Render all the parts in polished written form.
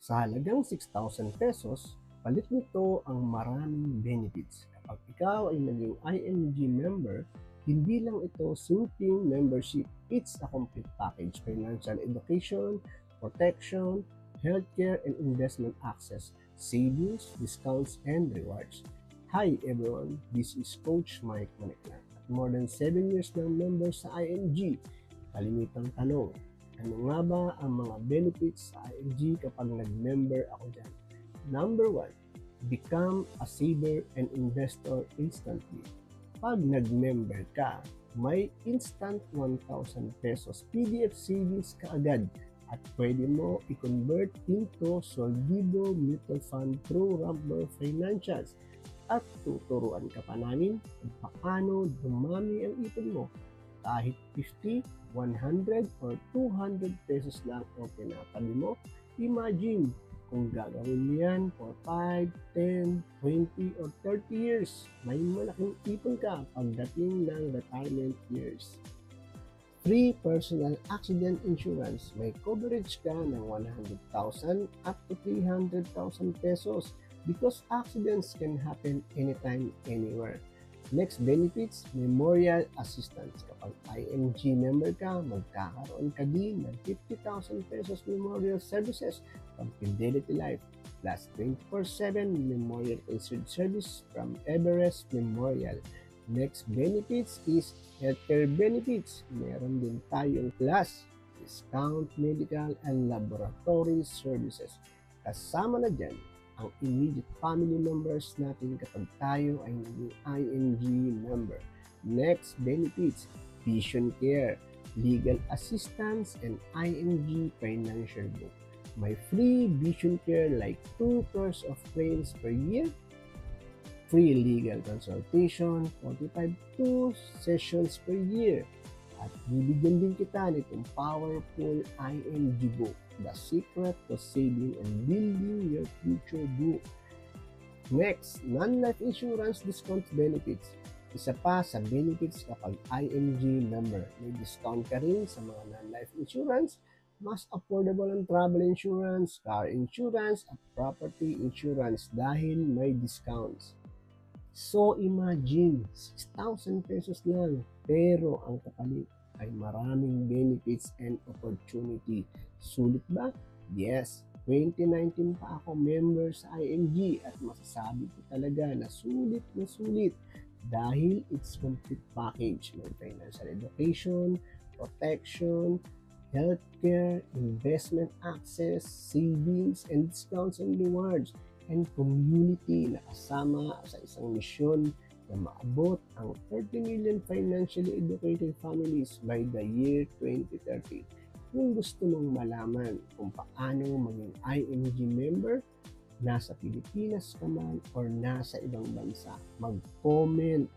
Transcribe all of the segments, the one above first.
Sa halagang 6,000 pesos, palit nito ang maraming benefits. Kapag ikaw ay naging ING member, hindi lang ito simpleng membership, it's a complete package: financial education, protection, healthcare and investment access, savings, discounts, and rewards. Hi everyone, this is Coach Mike Maneklan. At more than 7 years ng member sa ING, kalimitang tanong, ano nga ba ang mga benefits sa ING kapag nag-member ako dyan? Number 1, become a saver and investor instantly. Pag nag-member ka, may instant 1,000 pesos PDF savings ka agad at pwede mo i-convert into Soldido Mutual Fund through Rambler Financials. At tuturuan ka pa namin kung paano dumami ang ipon mo. Kahit 50, 100, or 200 pesos lang ang tinatabi mo, imagine kung gagawin mo yan for 5, 10, 20, or 30 years, may malaking ipon ka pagdating ng retirement years. Free personal accident insurance, may coverage ka ng 100,000 up to 300,000 pesos because accidents can happen anytime, anywhere. Next benefits, memorial assistance. Kapag IMG member ka, magkakaroon ka din ng 50,000 pesos memorial services from Fidelity Life plus 24/7 memorial insured service from Everest Memorial. Next benefits is healthcare benefits. Meron din tayong plus discount medical and laboratory services. Kasama na dyan ang immediate family members natin kapag tayo ay naging ING member. Next benefits, vision care, legal assistance, and ING financial book. May free vision care like 2 pairs of frames per year, free legal consultation, 45 sessions per year, at bibigyan din kita nitong powerful ING book, The Secret to Saving and Building Your Future Book. Next, non-life insurance discount benefits. Isa pa sa benefits kapag ING member. May discount ka rin sa mga non-life insurance, mas affordable ang travel insurance, car insurance, at property insurance dahil may discounts. So imagine, 6,000 pesos lang, pero ang kapalit ay maraming benefits and opportunity. Sulit ba? Yes, 2019 pa ako member sa ING at masasabi ko talaga na sulit dahil it's complete package. May financial education, protection, healthcare, investment access, savings, and discounts and rewards, and community na kasama sa isang misyon na maabot ang 30 million financially educated families by the year 2030. Kung gusto mong malaman kung paano maging ING member, nasa Pilipinas ka man or nasa ibang bansa, mag-comment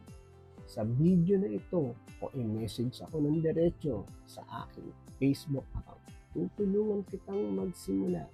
sa video na ito o i-message ako ng diretso sa aking Facebook account. Tutulungan kitang magsimula.